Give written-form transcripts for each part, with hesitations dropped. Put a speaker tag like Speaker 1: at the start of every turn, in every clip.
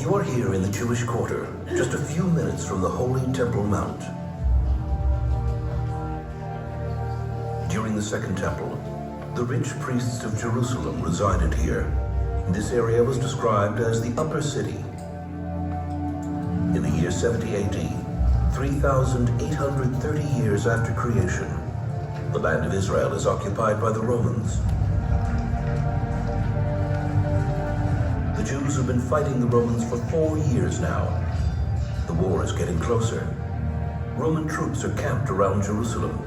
Speaker 1: You are here in the Jewish Quarter, just a few minutes from the Holy Temple Mount. During the Second Temple, the rich priests of Jerusalem resided here. This area was described as the Upper City. In the year 70 AD, 3,830 years after creation, the land of Israel is occupied by the Romans. The Jews have been fighting the Romans for 4 years now. The war is getting closer. Roman troops are camped around Jerusalem.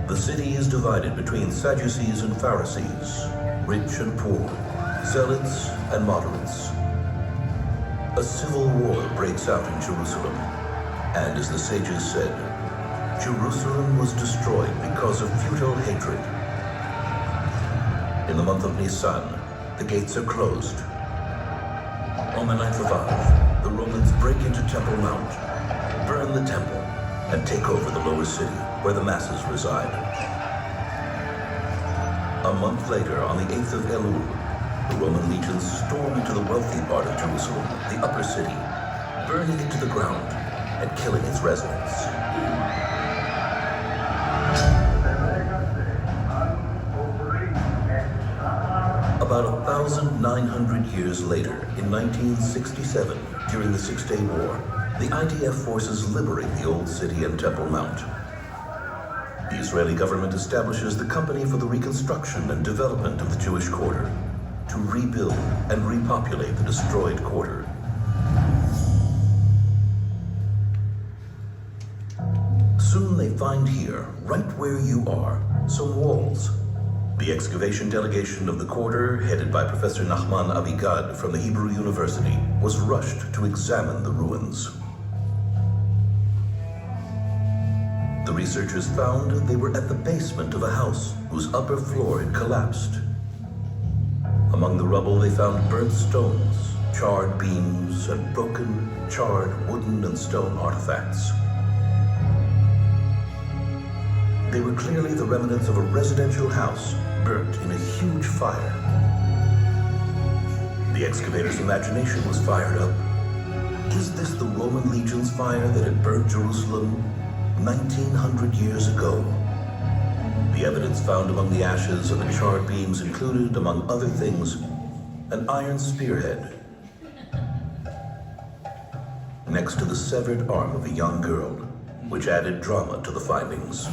Speaker 1: The city is divided between Sadducees and Pharisees, rich and poor, zealots and moderates. A civil war breaks out in Jerusalem, and as the sages said, Jerusalem was destroyed because of futile hatred. In the month of Nisan, the gates are closed. On the 9th of Av, the Romans break into Temple Mount, burn the temple, and take over the lower city, where the masses reside. A month later, on the 8th of Elul, the Roman legions storm into the wealthy part of Jerusalem, the upper city, burning it to the ground and killing its residents. About 1,900 years later, in 1967, during the Six-Day War, the IDF forces liberate the old city and Temple Mount. The Israeli government establishes the Company for the Reconstruction and Development of the Jewish Quarter to rebuild and repopulate the destroyed quarter. Soon they find here, right where you are, some walls. The excavation delegation of the quarter, headed by Professor Nachman Avigad from the Hebrew University, was rushed to examine the ruins. The researchers found they were at the basement of a house whose upper floor had collapsed. Among the rubble, they found burnt stones, charred beams, and broken, charred wooden and stone artifacts. They were clearly the remnants of a residential house burnt in a huge fire. The excavator's imagination was fired up. Is this the Roman legion's fire that had burnt Jerusalem 1,900 years ago? The evidence found among the ashes of the charred beams included, among other things, an iron spearhead next to the severed arm of a young girl, which added drama to the findings.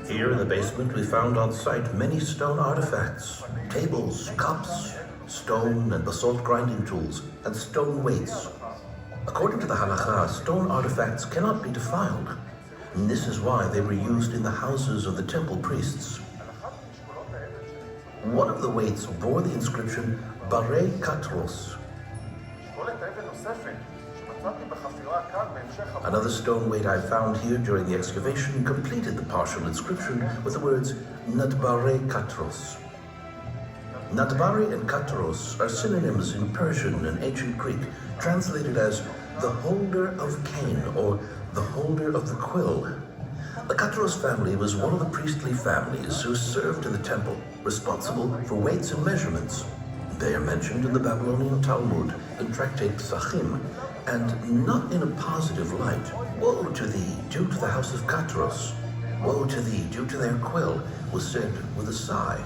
Speaker 1: Here in the basement, we found on site many stone artifacts, tables, cups, stone and basalt grinding tools, and stone weights. According to the halakha, stone artifacts cannot be defiled, and this is why they were used in the houses of the temple priests. One of the weights bore the inscription Barei Katros. Another stone weight I found here during the excavation completed the partial inscription with the words Nadbarei Katros. Nadbari and Katros are synonyms in Persian and ancient Greek, translated as the holder of cane or the holder of the quill. The Katros family was one of the priestly families who served in the temple, responsible for weights and measurements. They are mentioned in the Babylonian Talmud, in Tractate Psachim, and not in a positive light. Woe to thee, due to the house of Katros. Woe to thee, due to their quill, was said with a sigh.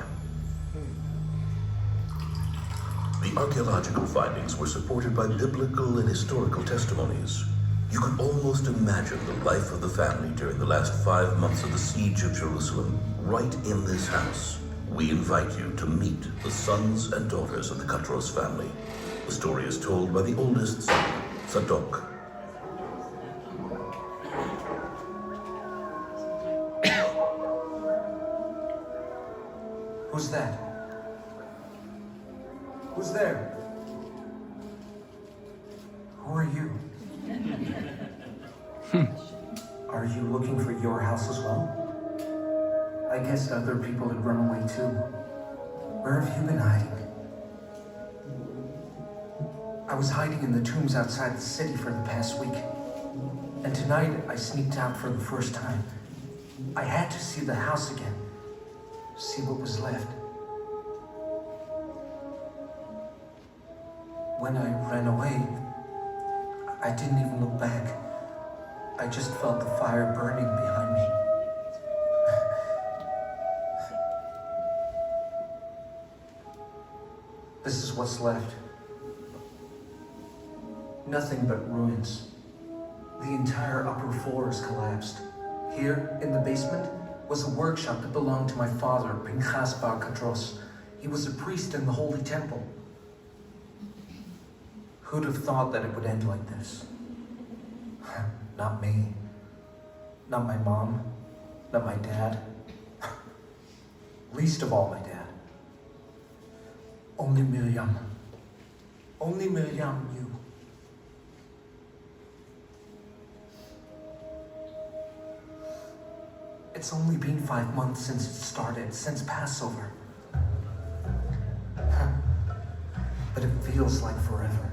Speaker 1: The archaeological findings were supported by biblical and historical testimonies. You could almost imagine the life of the family during the last 5 months of the siege of Jerusalem, right in this house. We invite you to meet the sons and daughters of the Katros family. The story is told by the oldest son, Zadok.
Speaker 2: Who's that? Who's there? Who are you? Are you looking for your house as well? I guess other people had run away too. Where have you been hiding? I was hiding in the tombs outside the city for the past week. And tonight I sneaked out for the first time. I had to see the house again. See what was left. When I ran away, I didn't even look back. I just felt the fire burning behind me. This is what's left. Nothing but ruins. The entire upper floor is collapsed. Here, in the basement, was a workshop that belonged to my father, Pinchas Bar Katros. He was a priest in the Holy Temple. Who'd have thought that it would end like this? Not me. Not my mom. Not my dad. Least of all my dad. Only Miriam. Only Miriam knew. It's only been 5 months since it started, since Passover. But it feels like forever.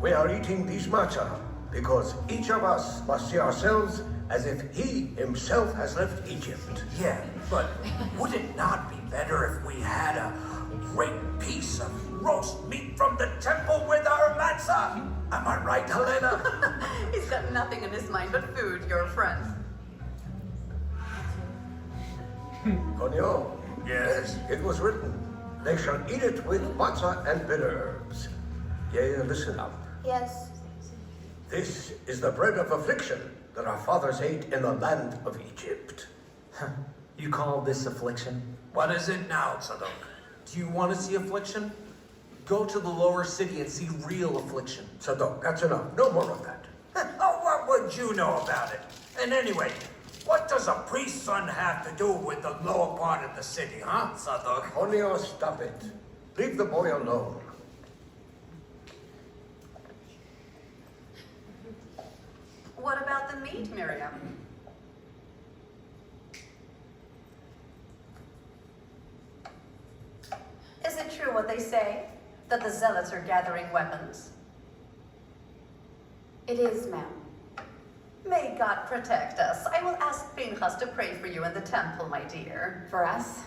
Speaker 3: We are eating this matcha because each of us must see ourselves as if he himself has left Egypt.
Speaker 4: Yeah, but would it not be better if we had a great piece of roast meat from the temple with our matzah? Am I right, Helena?
Speaker 5: He's got nothing in his mind but food, your friend.
Speaker 3: Konyo?
Speaker 4: Yes?
Speaker 3: It was written, they shall eat it with matzah and bitter herbs. Yea, listen up.
Speaker 6: Yes.
Speaker 3: This is the bread of affliction that our fathers ate in the land of Egypt.
Speaker 2: You call this affliction?
Speaker 4: What is it now, Tzadok?
Speaker 2: Do you want to see affliction? Go to the lower city and see real affliction.
Speaker 3: Tzadok, that's enough. No more of that.
Speaker 4: Oh, what would you know about it? And anyway, what does a priest's son have to do with the lower part of the city, huh, Tzadok?
Speaker 3: Konyo, stop it. Leave the boy alone.
Speaker 5: What about the meat, Miriam? Is it true what they say? That the zealots are gathering weapons?
Speaker 6: It is, ma'am.
Speaker 5: May God protect us. I will ask Pinchas to pray for you in the temple, my dear.
Speaker 6: For us?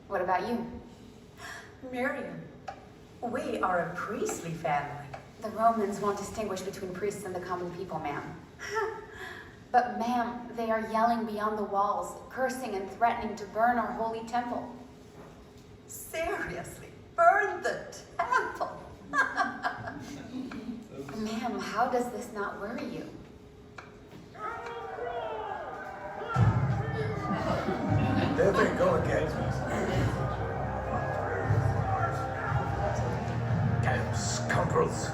Speaker 6: What about you?
Speaker 5: Miriam, we are a priestly family.
Speaker 6: The Romans won't distinguish between priests and the common people, ma'am. But, ma'am, they are yelling beyond the walls, cursing and threatening to burn our holy temple.
Speaker 5: Seriously, burn the temple.
Speaker 6: Ma'am, how does this not worry you?
Speaker 3: There they go again. Damn scoundrels.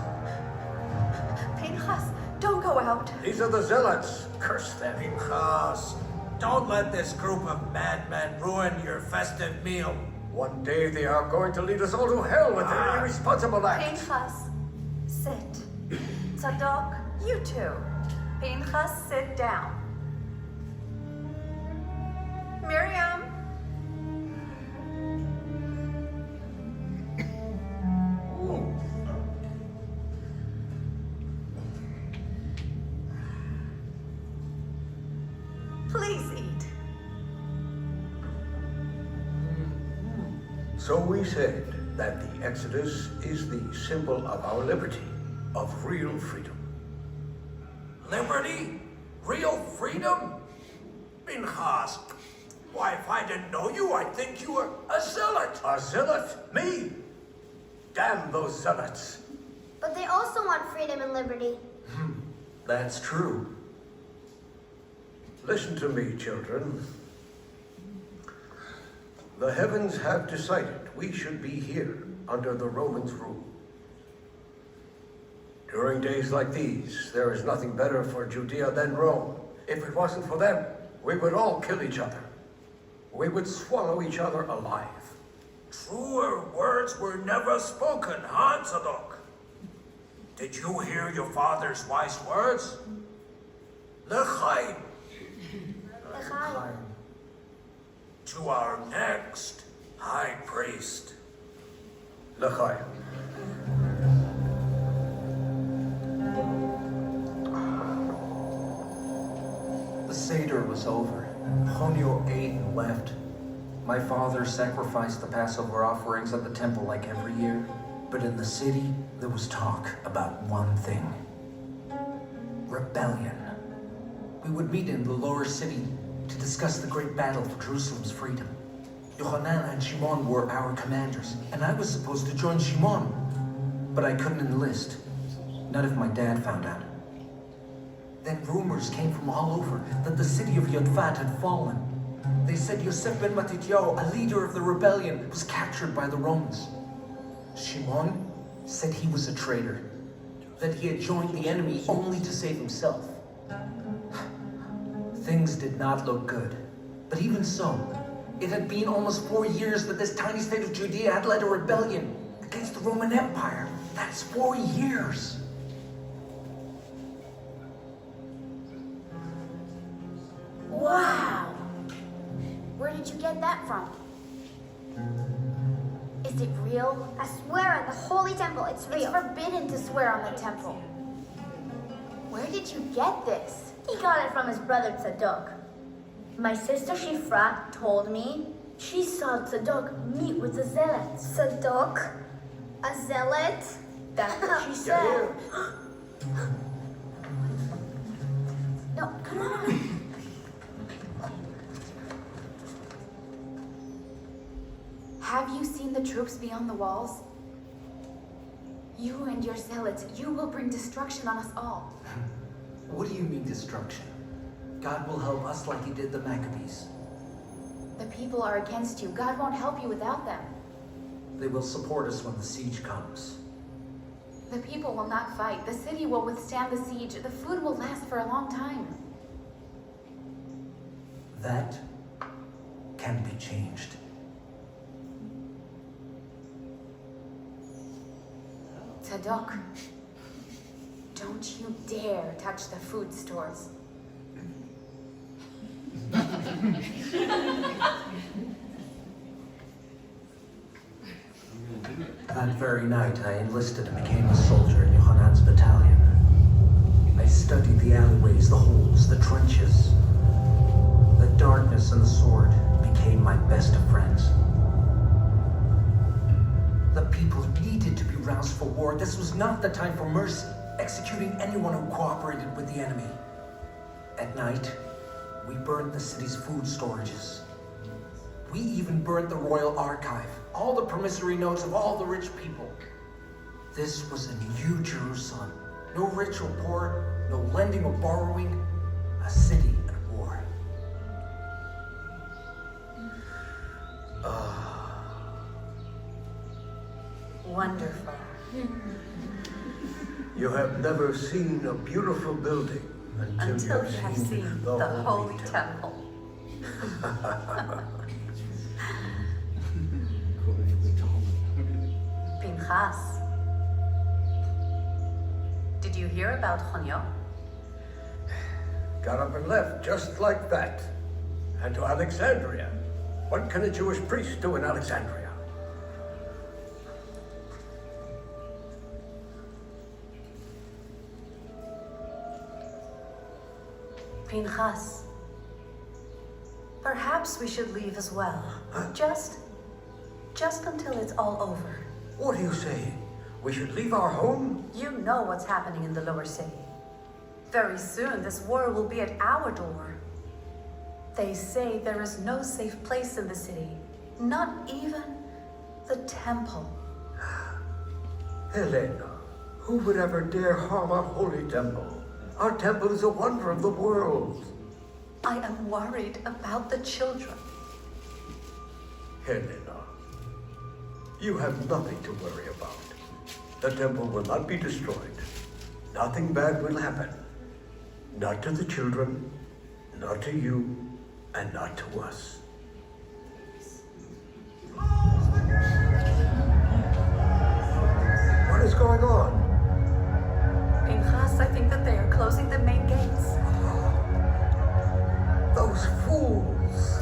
Speaker 5: Pinchas, don't go out.
Speaker 3: These are the zealots. Curse them.
Speaker 4: Pinchas, don't let this group of madmen ruin your festive meal.
Speaker 3: One day they are going to lead us all to hell with their irresponsible acts.
Speaker 5: Pinchas, sit. Tzadok, you too. Pinchas, sit down. Miriam. Please eat.
Speaker 3: So we said that the Exodus is the symbol of our liberty, of real freedom.
Speaker 4: Liberty? Real freedom? Pinchas, why, if I didn't know you, I'd think you were a zealot.
Speaker 3: A zealot? Me? Damn those zealots.
Speaker 6: But they also want freedom and liberty.
Speaker 2: That's true.
Speaker 3: Listen to me, children. The heavens have decided we should be here under the Romans' rule. During days like these, there is nothing better for Judea than Rome. If it wasn't for them, we would all kill each other. We would swallow each other alive.
Speaker 4: Truer words were never spoken, huh, Tzadok? Did you hear your father's wise words? L'chaim, to our next high priest.
Speaker 3: L'chaim.
Speaker 2: year was over. Jonio ate and left. My father sacrificed the Passover offerings at the temple like every year. But in the city, there was talk about one thing. Rebellion. We would meet in the lower city to discuss the great battle for Jerusalem's freedom. Yohanan and Shimon were our commanders, and I was supposed to join Shimon. But I couldn't enlist. Not if my dad found out. Then rumors came from all over that the city of Yodvat had fallen. They said Yosef ben Matityahu, a leader of the rebellion, was captured by the Romans. Shimon said he was a traitor, that he had joined the enemy only to save himself. Things did not look good. But even so, it had been almost 4 years that this tiny state of Judea had led a rebellion against the Roman Empire. That's 4 years.
Speaker 6: Wow! Where did you get that from? Is it real?
Speaker 7: I swear on the Holy Temple, it's
Speaker 6: It's
Speaker 7: real.
Speaker 6: forbidden to swear on the temple. Where did you get this?
Speaker 7: He got it from his brother Tzadok. My sister Shifra told me she saw Tzadok meet with a zealot. Tzadok? A zealot?
Speaker 6: That's what she said.
Speaker 3: Yeah.
Speaker 6: No, come on. Have you seen the troops beyond the walls? You and your zealots, you will bring destruction on us all.
Speaker 2: What do you mean destruction? God will help us like he did the Maccabees.
Speaker 6: The people are against you. God won't help you without them.
Speaker 2: They will support us when the siege comes.
Speaker 6: The people will not fight. The city will withstand the siege. The food will last for a long time.
Speaker 2: That can be changed.
Speaker 6: Tzadok, don't you dare touch the food stores.
Speaker 2: That very night, I enlisted and became a soldier in Yohanan's battalion. I studied the alleyways, the holes, the trenches. The darkness and the sword became my best of friends. The people needed to be roused for war. This was not the time for mercy, executing anyone who cooperated with the enemy. At night, we burned the city's food storages. We even burned the royal archive, all the promissory notes of all the rich people. This was a new Jerusalem. No rich or poor, no lending or borrowing, a city at war.
Speaker 5: Wonderful.
Speaker 3: You have never seen a beautiful building
Speaker 5: Until you have seen the Holy Temple. Pinchas, did you hear about Jonio?
Speaker 3: Got up and left just like that. And to Alexandria. What can a Jewish priest do in Alexandria?
Speaker 5: Pinchas, perhaps we should leave as well. Just until it's all over.
Speaker 3: What are you saying? We should leave our home?
Speaker 5: You know what's happening in the lower city. Very soon, this war will be at our door. They say there is no safe place in the city, not even the temple.
Speaker 3: Helena, who would ever dare harm our holy temple? Our temple is a wonder of the world.
Speaker 5: I am worried about the children.
Speaker 3: Helena, you have nothing to worry about. The temple will not be destroyed. Nothing bad will happen. Not to the children, not to you, and not to us. What is going on?
Speaker 5: Pinchas, I think that they are closing the main gates.
Speaker 3: Those fools!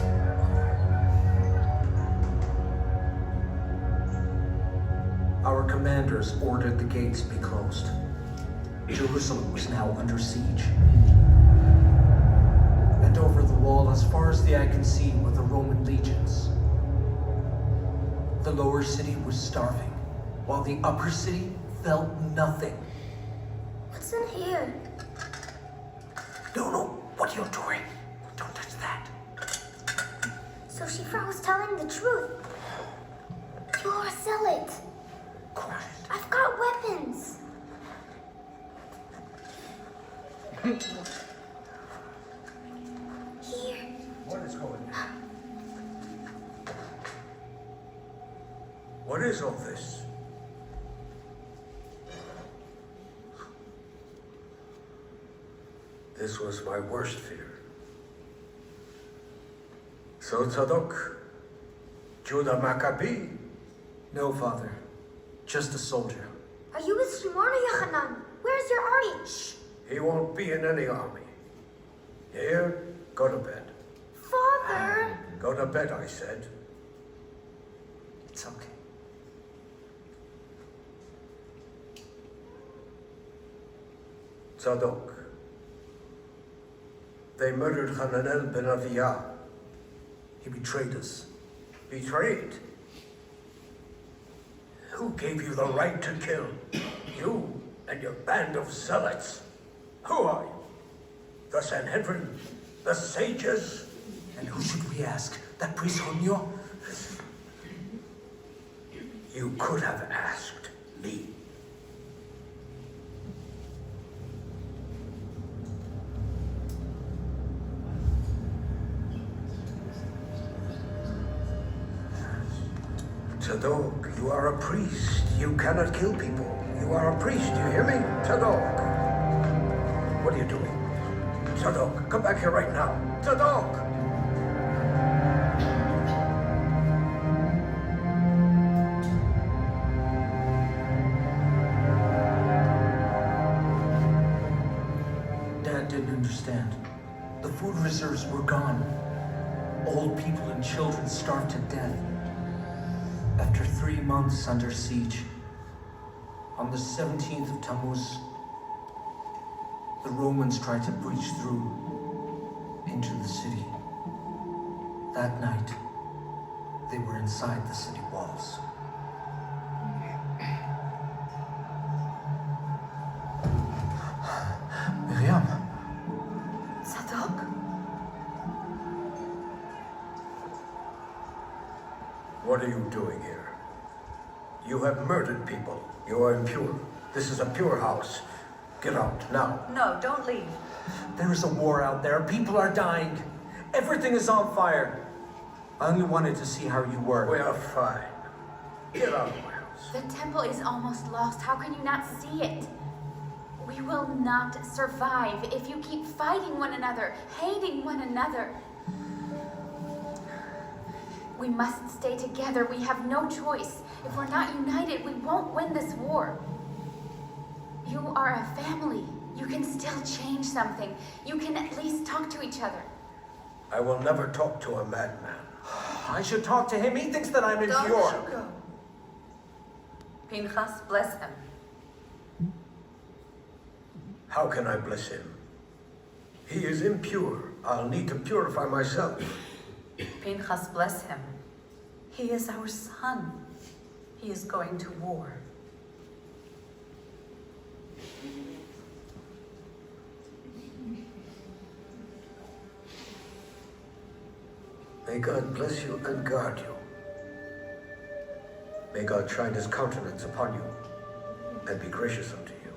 Speaker 2: Our commanders ordered the gates be closed. Jerusalem was now under siege. and over the wall as far as the eye can see were the Roman legions. The lower city was starving, while the upper city felt nothing.
Speaker 7: What's in here?
Speaker 4: No, what are you doing? Don't touch that.
Speaker 7: So Shifra was telling the truth. You're a zealot.
Speaker 4: Quiet.
Speaker 7: I've got weapons. Here.
Speaker 3: What is going on? What is all this? This was my worst fear. So Tzadok, Judah Maccabee,
Speaker 2: No, Father. Just a soldier.
Speaker 7: Are you with Shimon or Yochanan? Where's your army? Shh.
Speaker 3: he won't be in any army. You hear? Go to bed.
Speaker 7: Father!
Speaker 3: Go to bed, I said.
Speaker 2: It's okay.
Speaker 3: Tzadok. They murdered Hananel ben Aviyah.
Speaker 2: He betrayed us.
Speaker 3: Betrayed? Who gave you the right to kill? You and your band of zealots. Who are you? The Sanhedrin? The sages?
Speaker 2: And who should we ask? That priest Honyo?
Speaker 3: You could have asked me. Tzadok, you are a priest. You cannot kill people. You are a priest, you hear me? Tzadok. What are you doing? Tzadok, come back here right now. Tzadok!
Speaker 2: Dad didn't understand. The food reserves were gone. Old people and children starved to death. After 3 months under siege, on the 17th of Tammuz, the Romans tried to breach through into the city. That night, they were inside the city walls. Miriam,
Speaker 5: Tzadok?
Speaker 3: What are you doing here? You have murdered people. You are impure. This is a pure house. Get out, now.
Speaker 5: No, don't leave.
Speaker 2: there is a war out there. People are dying. Everything is on fire. I only wanted to see how you were.
Speaker 3: We are fine. Get out of my house.
Speaker 6: The temple is almost lost. How can you not see it? We will not survive if you keep fighting one another, hating one another. We must stay together. We have no choice. If we're not united, we won't win this war. You are a family. You can still change something. You can at least talk to each other.
Speaker 3: I will never talk to a madman.
Speaker 2: I should talk to him. He thinks that I'm
Speaker 5: Don't
Speaker 2: impure.
Speaker 5: you go. Pinchas, bless him.
Speaker 3: How can I bless him? He is impure. I'll need to purify myself.
Speaker 5: Pinchas, bless him. He is our son. He is going to war.
Speaker 3: May God bless you and guard you. May God shine his countenance upon you and be gracious unto you.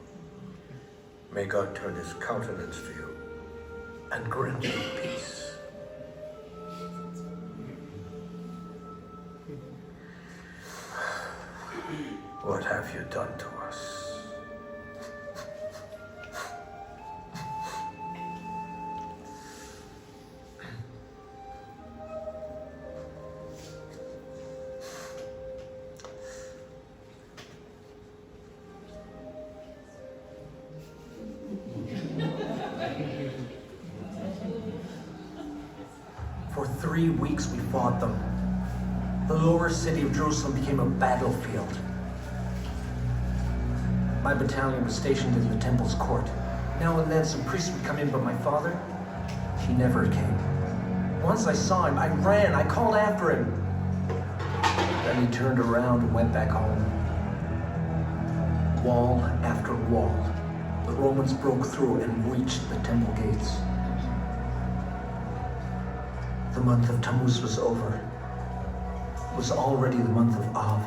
Speaker 3: May God turn his countenance to you and grant you peace. What have you done to us?
Speaker 2: For 3 weeks we fought them. The lower city of Jerusalem became a battlefield. My battalion was stationed in the temple's court. Now and then some priests would come in, but my father, He never came. Once I saw him, I ran, I called after him. Then he turned around and went back home. Wall after wall, the Romans broke through and reached the temple gates. The month of Tammuz was over. It was already the month of Av.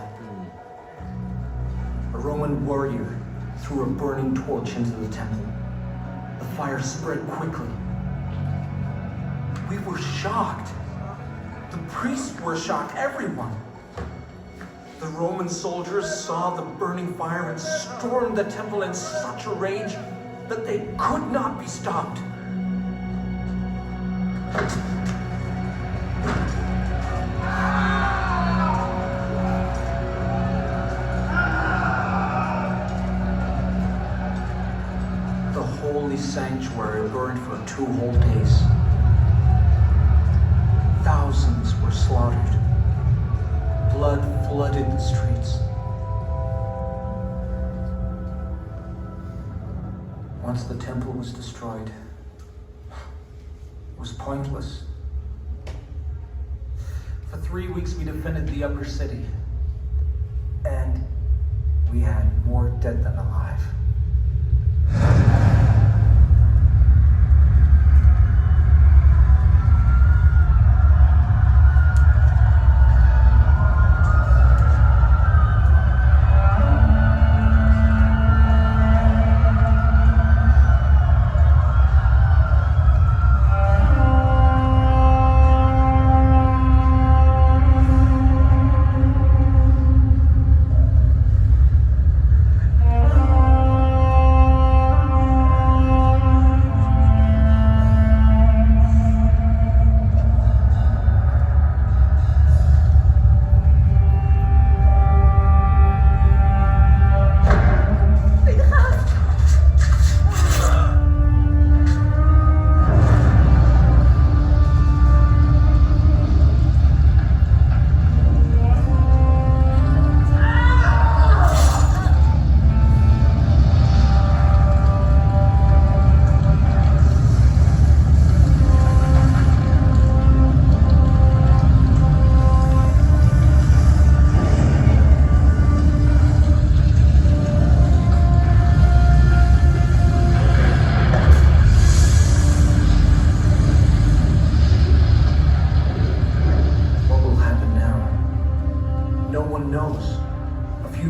Speaker 2: A Roman warrior threw a burning torch into the temple. The fire spread quickly. We were shocked. The priests were shocked, everyone. The Roman soldiers saw the burning fire and stormed the temple in such a rage that they could not be stopped. The holy sanctuary burned for 2 whole days. Thousands were slaughtered. Blood flooded the streets. Once the temple was destroyed, it was pointless. For 3 weeks we defended the upper city, and we had more dead than alive.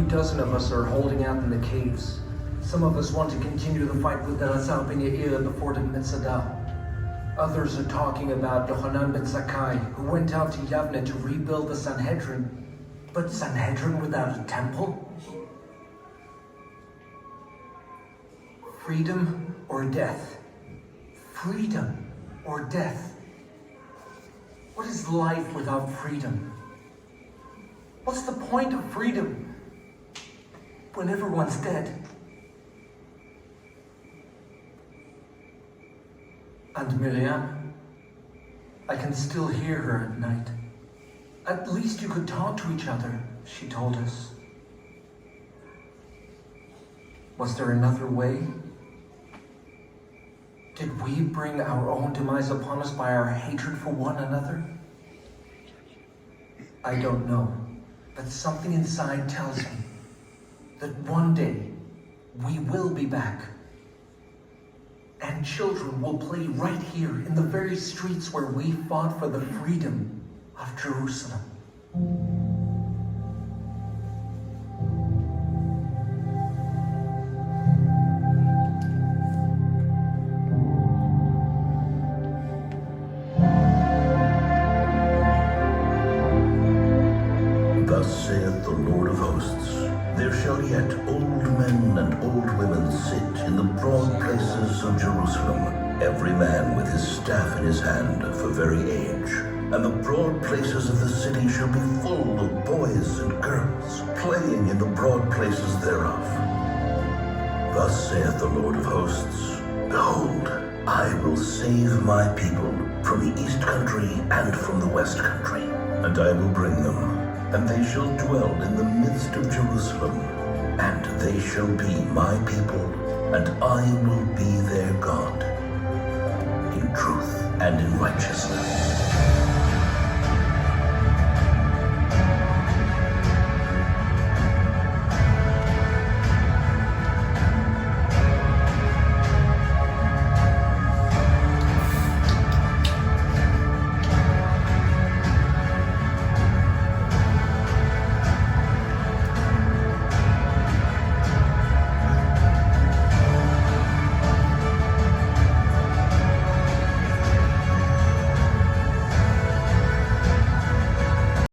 Speaker 2: Dozen of us are holding out in the caves. Some of us want to continue the fight with the Razal ben Yair at the fort of Metzadah. Others are talking about Yohanan ben Zakkai, who went out to Yavne to rebuild the Sanhedrin. But Sanhedrin without a temple? Freedom or death? Freedom or death? What is life without freedom? What's the point of freedom when everyone's dead? And Miriam, I can still hear her at night. At least you could talk to each other, she told us. Was there another way? Did we bring our own demise upon us by our hatred for one another? I don't know, but something inside tells me that one day we will be back. And children will play right here in the very streets where we fought for the freedom of Jerusalem.
Speaker 1: Thus saith the Lord of hosts, there shall yet old men and old women sit in the broad places of Jerusalem, every man with his staff in his hand for very age. And the broad places of the city shall be full of boys and girls, playing in the broad places thereof. Thus saith the Lord of hosts, behold, I will save my people from the east country and from the west country, and I will bring them, and they shall dwell in the midst of Jerusalem, and they shall be my people, and I will be their God in truth. and in righteousness.